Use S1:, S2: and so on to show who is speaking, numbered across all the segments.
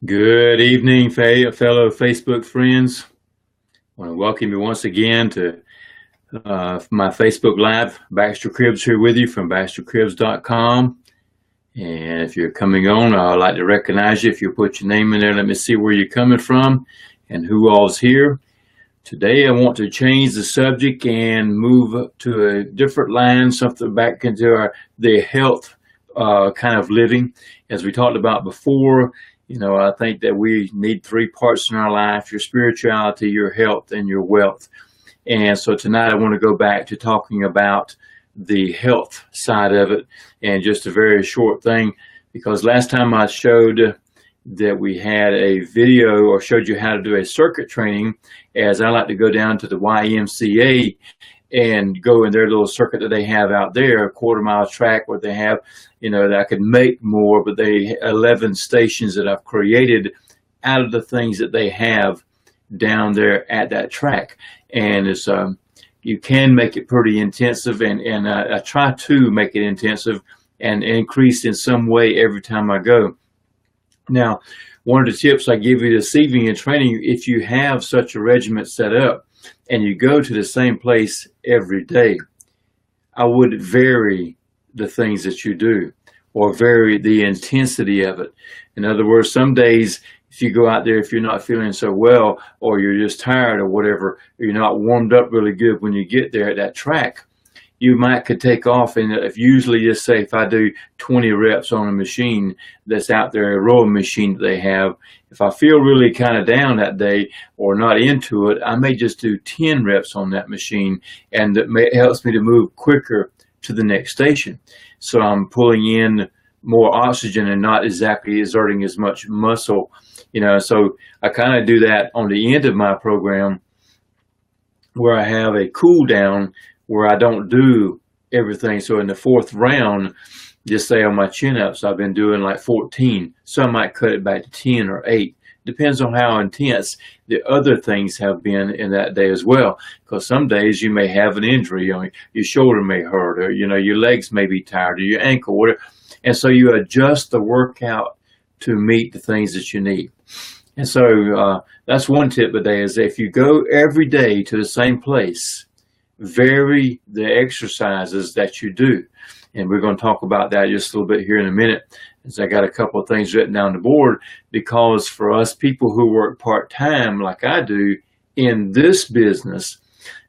S1: Good evening, fellow Facebook friends. I want to welcome you once again to my Facebook Live. Baxter Cribs here with you from BaxterCribs.com. And if you're coming on, I'd like to recognize you. If you put your name in there, let me see where you're coming from and who all's here. Today, I want to change the subject and move to a different line, something back into the health kind of living. As we talked about before, I think that we need three parts in our life: your spirituality, your health, and your wealth. And so tonight I want to go back to talking about the health side of it, and just a very short thing, because last time I showed that we had a video or showed you how to do a circuit training, as I like to go down to the YMCA and go in their little circuit that they have out there, a quarter-mile track where they have, that I could make more, but they 11 stations that I've created out of the things that they have down there at that track. And it's you can make it pretty intensive, and I try to make it intensive and increase in some way every time I go. Now, one of the tips I give you this evening in training, if you have such a regimen set up and you go to the same place every day, I would vary the things that you do, or vary the intensity of it. In other words, some days, if you go out there, if you're not feeling so well, or you're just tired or whatever, or you're not warmed up really good when you get there at that track, you could take off. And if usually, just say if I do 20 reps on a machine that's out there, a rowing machine that they have, if I feel really kind of down that day or not into it, I may just do 10 reps on that machine, and it helps me to move quicker to the next station. So I'm pulling in more oxygen and not exactly exerting as much muscle, so I kind of do that on the end of my program, where I have a cool down where I don't do everything. So in the fourth round, just say on my chin-ups, I've been doing like 14. So I might cut it back to 10 or 8. Depends on how intense the other things have been in that day as well. Because some days you may have an injury, your shoulder may hurt, or your legs may be tired, or your ankle, whatever. And so you adjust the workout to meet the things that you need. And so that's one tip today, is if you go every day to the same place, vary the exercises that you do. And we're going to talk about that just a little bit here in a minute, as I got a couple of things written down the board. Because for us people who work part-time like I do in this business,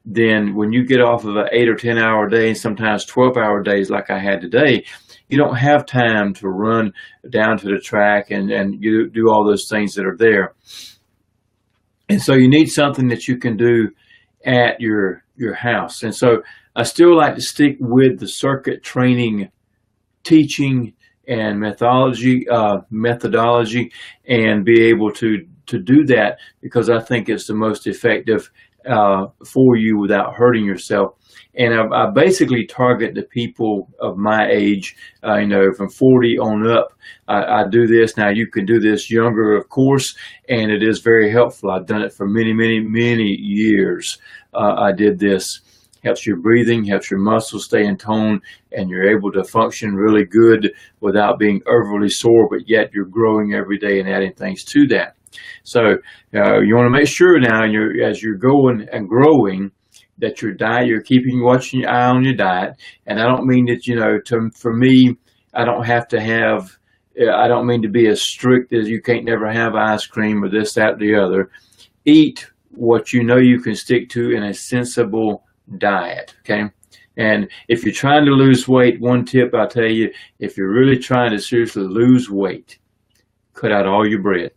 S1: then when you get off of an 8 or 10 hour day, and sometimes 12-hour days like I had today, you don't have time to run down to the track and you do all those things that are there. And so you need something that you can do at your house. And so I still like to stick with the circuit training teaching and methodology, and be able to do that, because I think it's the most effective for you without hurting yourself. And I basically target the people of my age, from 40 on up. I do this. Now, you can do this younger, of course, and it is very helpful. I've done it for many, many, many years. I did this. Helps your breathing, helps your muscles stay in tone, and you're able to function really good without being overly sore, but yet you're growing every day and adding things to that. So you want to make sure now, as you're going and growing, that your diet, watching your eye on your diet. And I don't mean that, for me, I don't mean to be as strict as you can't never have ice cream or this, that, or the other. Eat what you can stick to in a sensible diet, okay? And if you're trying to lose weight, one tip I'll tell you, if you're really trying to seriously lose weight, cut out all your bread.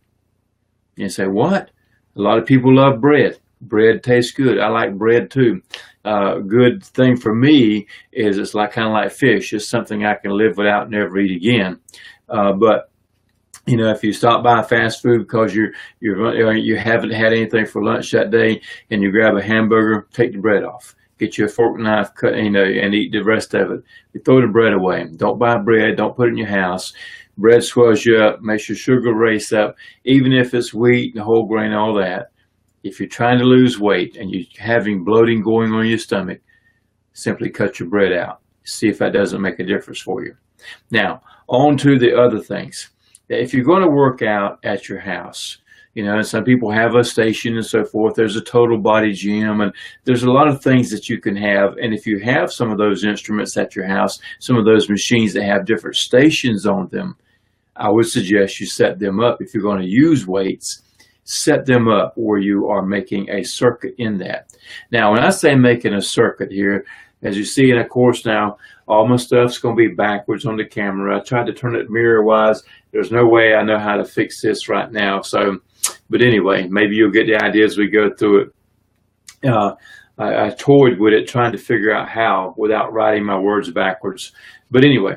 S1: You say, what? A lot of people love bread. Bread tastes good. I like bread too. Good thing for me is it's kind of like fish. It's something I can live without, never eat again. But if you stop by fast food because you haven't had anything for lunch that day, and you grab a hamburger, take the bread off. Get you a fork and knife, cut, and eat the rest of it. You throw the bread away. Don't buy bread. Don't put it in your house. Bread swells you up, makes your sugar race up, even if it's wheat and whole grain, all that. If you're trying to lose weight and you're having bloating going on in your stomach, simply cut your bread out. See if that doesn't make a difference for you. Now, on to the other things. that if you're going to work out at your house, you know, and some people have a station and so forth. There's a total body gym, and there's a lot of things that you can have. And if you have some of those instruments at your house, some of those machines that have different stations on them, I would suggest you set them up. If you're going to use weights, set them up where you are making a circuit in that. Now, when I say making a circuit here, as you see, and of course now, all my stuff's going to be backwards on the camera. I tried to turn it mirror-wise. There's no way I know how to fix this right now. So, but anyway, maybe you'll get the idea as we go through it. I toyed with it, trying to figure out how without writing my words backwards. But anyway,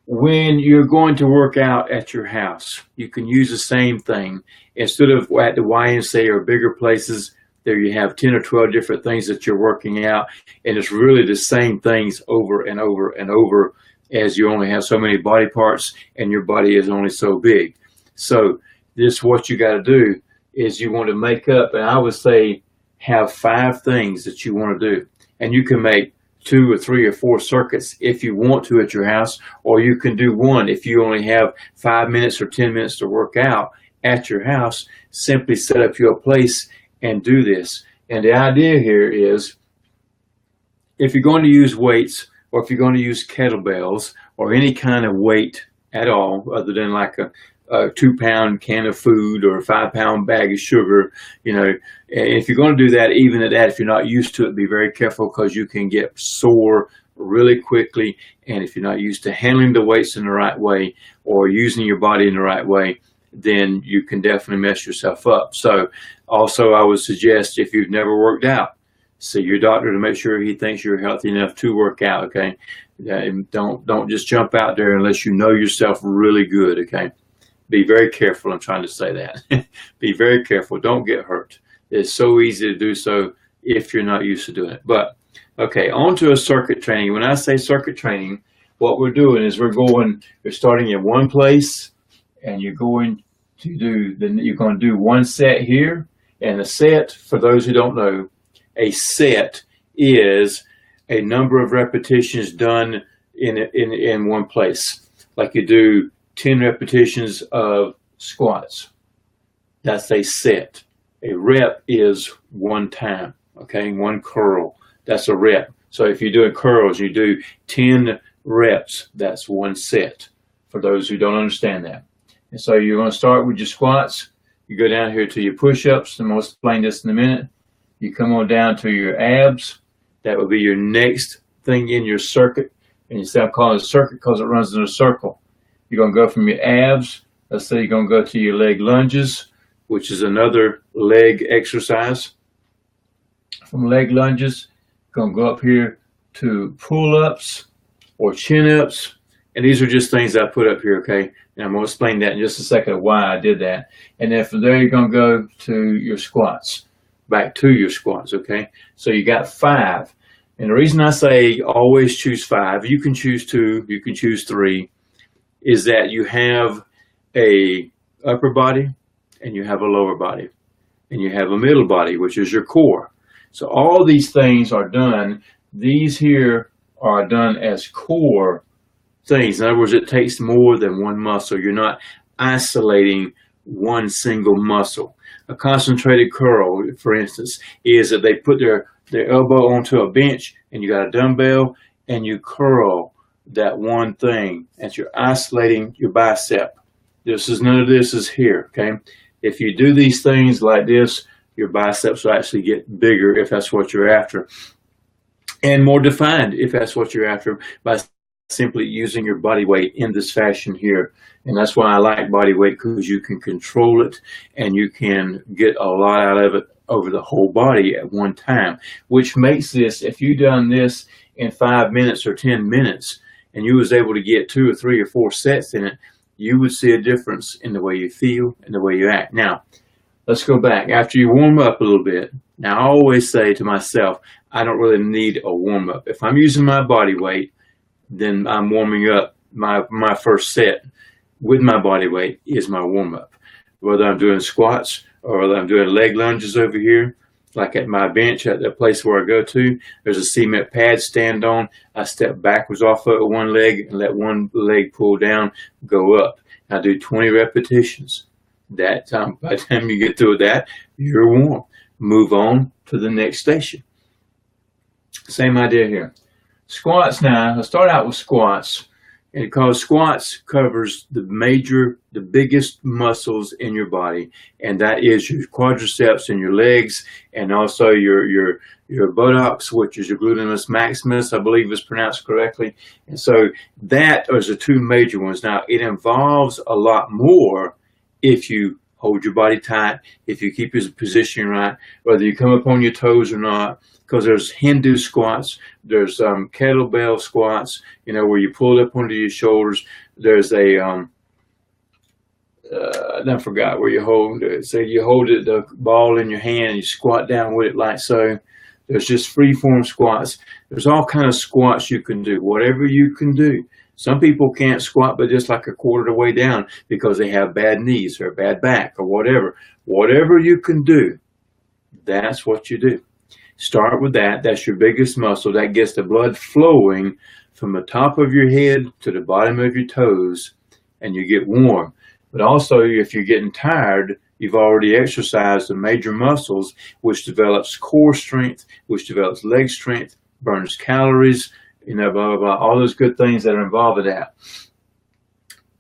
S1: when you're going to work out at your house, you can use the same thing. Instead of at the YMCA or bigger places, there you have 10 or 12 different things that you're working out, and it's really the same things over and over and over, as you only have so many body parts and your body is only so big. So this, what you got to do is you want to make up, and I would say have 5 things that you want to do, and you can make 2 or 3 or 4 circuits if you want to at your house, or you can do one if you only have 5 minutes or 10 minutes to work out at your house. Simply set up your place and do this. And the idea here is, if you're going to use weights, or if you're going to use kettlebells or any kind of weight at all other than like a 2-pound can of food or a 5-pound bag of sugar, you know, and if you're going to do that, even at that, if you're not used to it, be very careful, because you can get sore really quickly. And if you're not used to handling the weights in the right way or using your body in the right way, then you can definitely mess yourself up. So also, I would suggest, if you've never worked out, see your doctor to make sure he thinks you're healthy enough to work out, okay? Don't just jump out there unless you know yourself really good, okay? Be very careful. I'm trying to say that. Be very careful. Don't get hurt. It's so easy to do so if you're not used to doing it. But, okay, on to a circuit training. When I say circuit training, what we're doing is we're starting in one place, and you're going to do one set here. And a set, for those who don't know, a set is a number of repetitions done in one place. Like you do 10 repetitions of squats. That's a set. A rep is one time, okay? One curl. That's a rep. So if you're doing curls, you do 10 reps. That's one set, for those who don't understand that. And so you're going to start with your squats. You go down here to your push-ups, and I'll explain this in a minute. You come on down to your abs. That will be your next thing in your circuit. And you say, I'm calling it a circuit because it runs in a circle. You're going to go from your abs. Let's say you're going to go to your leg lunges, which is another leg exercise. From leg lunges, you're going to go up here to pull-ups or chin-ups. And these are just things I put up here, okay? And I'm going to explain that in just a second of why I did that. And then from there, you're going to go to your squats, back to your squats, okay? So you got 5. And the reason I say always choose 5, you can choose 2, you can choose 3, is that you have a upper body and you have a lower body. And you have a middle body, which is your core. So all these things are done. These here are done as core things. In other words, it takes more than one muscle. You're not isolating one single muscle. A concentrated curl, for instance, is that they put their elbow onto a bench, and you got a dumbbell, and you curl that one thing, and you're isolating your bicep. None of this is here, okay? If you do these things like this, your biceps will actually get bigger if that's what you're after, and more defined if that's what you're after, by simply using your body weight in this fashion here. And that's why I like body weight, because you can control it and you can get a lot out of it over the whole body at one time, which makes this, if you done this in 5 minutes or 10 minutes and you was able to get 2 or 3 or 4 sets in it, you would see a difference in the way you feel and the way you act. Now, let's go back. After you warm up a little bit, now I always say to myself, I don't really need a warm up. If I'm using my body weight, then I'm warming up. My first set with my body weight is my warm-up. Whether I'm doing squats or whether I'm doing leg lunges over here, like at my bench at the place where I go to, there's a cement pad stand on. I step backwards off of one leg and let one leg pull down, go up. Now do 20 repetitions. That time, by the time you get through that, you're warm. Move on to the next station. Same idea here. Squats now. Let's start out with squats. And because squats covers the biggest muscles in your body, and that is your quadriceps and your legs, and also your buttocks, which is your gluteus maximus, I believe is pronounced correctly. And so that are the two major ones. Now, it involves a lot more if you hold your body tight, if you keep your position right, whether you come up on your toes or not, because there's Hindu squats, there's kettlebell squats, you know, where you pull it up under your shoulders. There's a, I forgot where you hold it. So you hold it, the ball in your hand, and you squat down with it like so. There's just free form squats. There's all kind of squats you can do, whatever you can do. Some people can't squat but just like a quarter of the way down because they have bad knees or a bad back or whatever. Whatever you can do, that's what you do. Start with that. That's your biggest muscle. That gets the blood flowing from the top of your head to the bottom of your toes, and you get warm. But also, if you're getting tired, you've already exercised the major muscles, which develops core strength, which develops leg strength, burns calories, you know, blah, blah, blah, all those good things that are involved with that.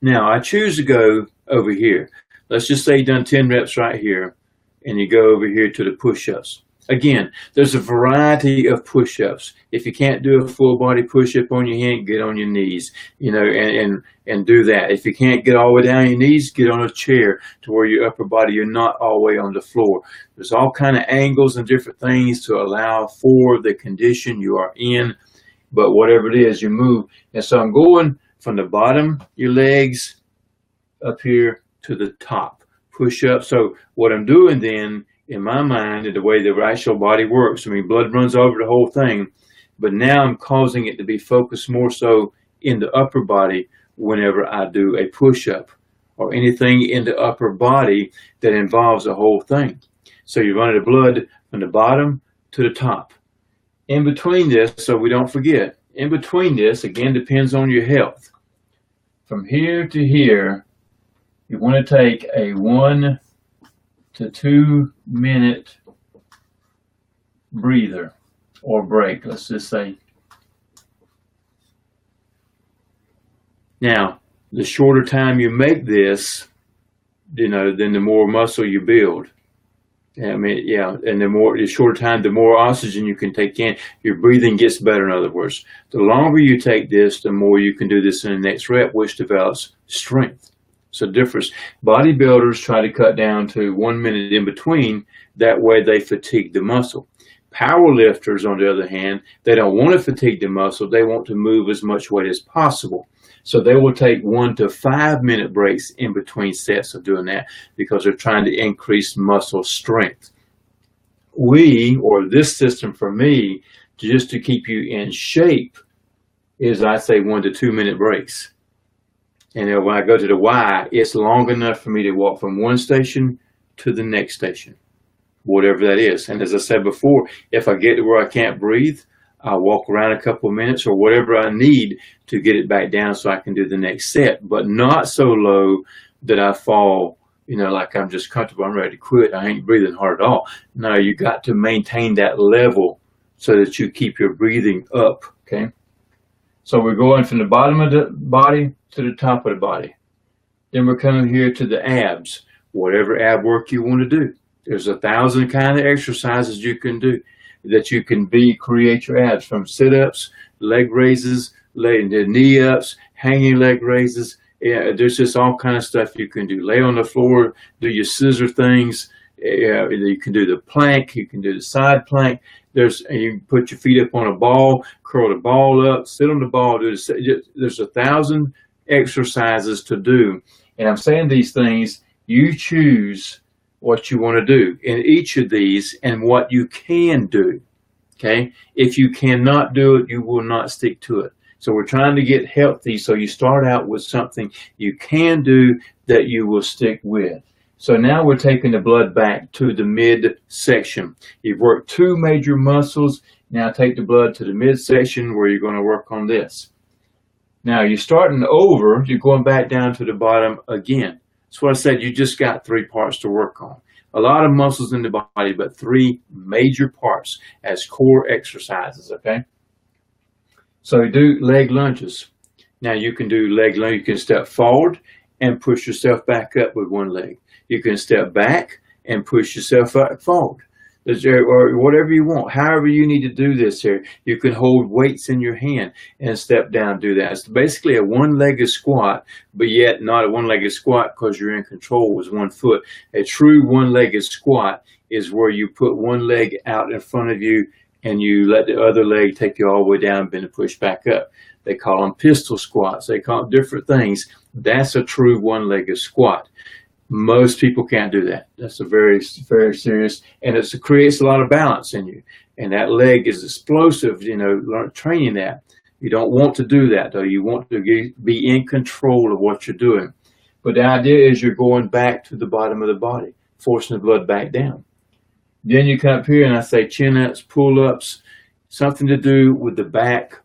S1: Now, I choose to go over here. Let's just say you've done 10 reps right here, and you go over here to the push-ups. Again, there's a variety of push-ups. If you can't do a full body push-up on your hand, get on your knees, you know, and do that. If you can't get all the way down your knees, get on a chair to where your upper body, you're not all the way on the floor. There's all kind of angles and different things to allow for the condition you are in, but whatever it is, you move. And so I'm going from the bottom, your legs, up here to the top. Push up. So what I'm doing then, in my mind, and the way the rational body works, I mean, blood runs over the whole thing, but now I'm causing it to be focused more so in the upper body whenever I do a push-up or anything in the upper body that involves the whole thing. So you're running the blood from the bottom to the top. In between this, so we don't forget, in between this, again, depends on your health. From here to here, you want to take a 1 to 2 minute breather or break, let's just say. Now, the shorter time you make this, you know, then the more muscle you build. I mean, yeah, and the shorter time, the more oxygen you can take in. Your breathing gets better, in other words. The longer you take this, the more you can do this in the next rep, which develops strength. So difference. Bodybuilders try to cut down to 1 minute in between. That way they fatigue the muscle. Power lifters, on the other hand, they don't want to fatigue the muscle. They want to move as much weight as possible. So they will take 1 to 5 minute breaks in between sets of doing that because they're trying to increase muscle strength. This system for me, just to keep you in shape, is I say 1 to 2 minute breaks. And then when I go to the Y, it's long enough for me to walk from one station to the next station, whatever that is. And as I said before, if I get to where I can't breathe, I'll walk around a couple of minutes or whatever I need to get it back down so I can do the next set, but not so low that I fall, you know, like I'm just comfortable, I'm ready to quit, I ain't breathing hard at all. No, you got to maintain that level so that you keep your breathing up, okay? So we're going from the bottom of the body to the top of the body. Then we're coming here to the abs, whatever ab work you want to do. There's 1,000 kind of exercises you can do that you can create your abs, from sit-ups, leg raises, knee ups, hanging leg raises. Yeah, there's just all kind of stuff you can do. Lay on the floor, do your scissor things. You can do the plank, you can do the side plank. You can put your feet up on a ball, curl the ball up, sit on the ball. There's 1,000 exercises to do. And I'm saying these things, you choose what you want to do in each of these and what you can do, okay? If you cannot do it, you will not stick to it. So we're trying to get healthy, so you start out with something you can do that you will stick with. So now we're taking the blood back to the midsection. You've worked 2 major muscles. Now take the blood to the midsection where you're going to work on this. Now you're starting over, you're going back down to the bottom again. That's what I said, you just got 3 parts to work on. A lot of muscles in the body, but 3 major parts as core exercises, okay? So you do leg lunges. Now you can do leg lunge, you can step forward and push yourself back up with one leg. You can step back and push yourself forward. Or whatever you want, however you need to do this here. You can hold weights in your hand and step down, do that. It's basically a one-legged squat, but yet not a one-legged squat because you're in control with one foot. A true one-legged squat is where you put one leg out in front of you and you let the other leg take you all the way down, bend and push back up. They call them pistol squats. They call them different things. That's a true one-legged squat. Most people can't do that. That's a very, very serious, and it creates a lot of balance in you. And that leg is explosive, you know, training that. You don't want to do that, though. You want to be in control of what you're doing. But the idea is you're going back to the bottom of the body, forcing the blood back down. Then you come up here, and I say chin-ups, pull-ups, something to do with the back,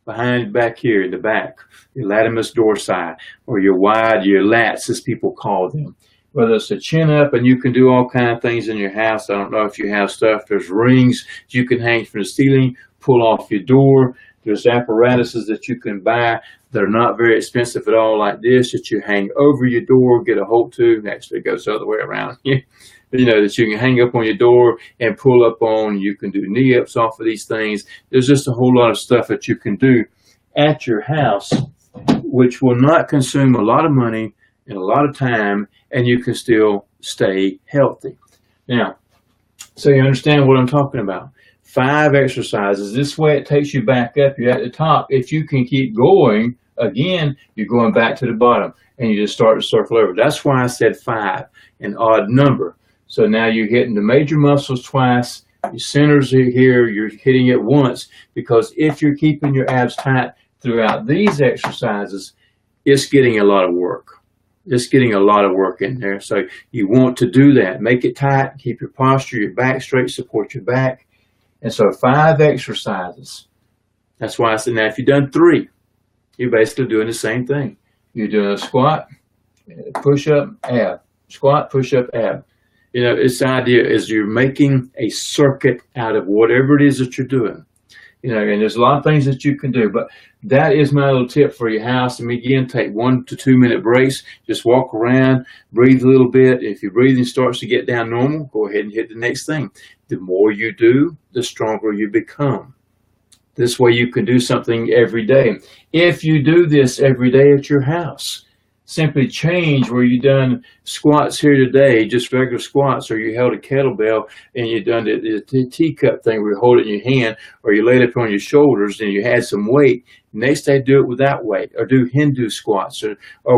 S1: behind back here in the back, your latimus dorsi, or your lats, as people call them. Whether it's a chin up, and you can do all kinds of things in your house. I don't know if you have stuff. There's rings you can hang from the ceiling, pull off your door. There's apparatuses that you can buy that are not very expensive at all, like this, that you hang over your door, get a hold to. Actually, it goes the other way around. You know, that you can hang up on your door and pull up on. You can do knee ups off of these things. There's just a whole lot of stuff that you can do at your house, which will not consume a lot of money and a lot of time, and you can still stay healthy. Now, so you understand what I'm talking about. 5 exercises. This way it takes you back up. You're at the top. If you can keep going, again, you're going back to the bottom, and you just start to circle over. That's why I said 5, an odd number. So now you're hitting the major muscles twice, your centers are here, you're hitting it once, because if you're keeping your abs tight throughout these exercises, it's getting a lot of work. It's getting a lot of work in there. So you want to do that. Make it tight, keep your posture, your back straight, support your back. And so 5 exercises. That's why I said, now if you've done 3, you're basically doing the same thing. You're doing a squat, push up, ab. Squat, push up, ab. You know, this idea is you're making a circuit out of whatever it is that you're doing. You know, and there's a lot of things that you can do, but that is my little tip for your house. And again, take 1 to 2 minute breaks. Just walk around, breathe a little bit. If your breathing starts to get down normal, go ahead and hit the next thing. The more you do, the stronger you become. This way you can do something every day. If you do this every day at your house, simply change where you done squats here today, just regular squats, or you held a kettlebell and you done the teacup thing where you hold it in your hand, or you laid it on your shoulders and you had some weight. Next day, do it without weight, or do Hindu squats or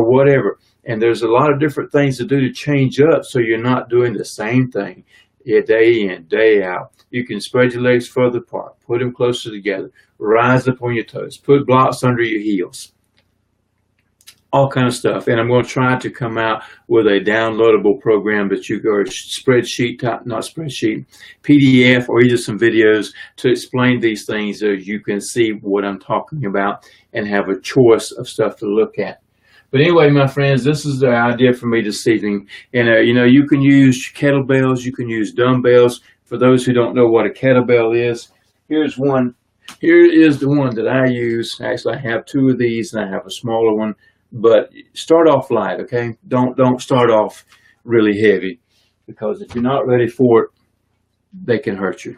S1: whatever. And there's a lot of different things to do to change up so you're not doing the same thing day in, day out. You can spread your legs further apart, put them closer together, rise up on your toes, put blocks under your heels. All kind of stuff. And I'm going to try to come out with a downloadable program that you go, or spreadsheet, not spreadsheet, PDF, or either some videos to explain these things so you can see what I'm talking about and have a choice of stuff to look at. But anyway, my friends, this is the idea for me this evening. And, you know, you can use kettlebells, you can use dumbbells. For those who don't know what a kettlebell is, here's one. Here is the one that I use. Actually, I have 2 of these, and I have a smaller one. But start off light, okay? Don't start off really heavy, because if you're not ready for it, they can hurt you.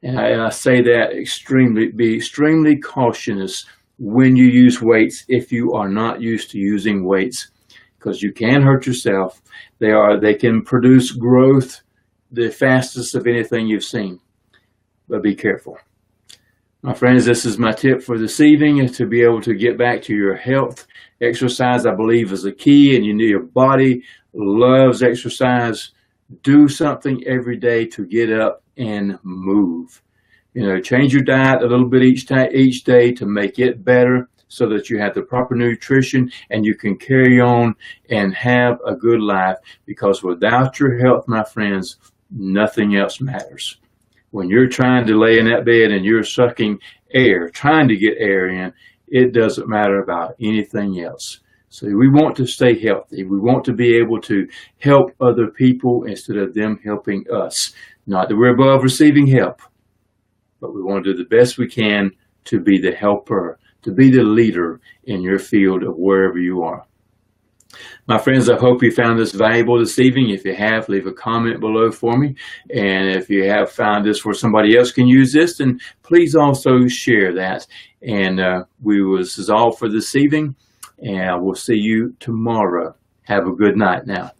S1: And I say that be extremely cautious when you use weights if you are not used to using weights, because you can hurt yourself. They can produce growth the fastest of anything you've seen. But be careful. My friends, this is my tip for this evening, is to be able to get back to your health. Exercise, I believe, is the key, and you know your body loves exercise. Do something every day to get up and move. You know, change your diet a little bit each day to make it better, so that you have the proper nutrition and you can carry on and have a good life. Because without your health, my friends, nothing else matters. When you're trying to lay in that bed and you're sucking air, trying to get air in, It doesn't matter about anything else. So we want to stay healthy. We want to be able to help other people instead of them helping us. Not that we're above receiving help, but we want to do the best we can to be the helper, to be the leader in your field of wherever you are. My friends, I hope you found this valuable this evening. If you have, leave a comment below for me. And if you have found this where somebody else can use this, then please also share that. And this is all for this evening. And we'll see you tomorrow. Have a good night now.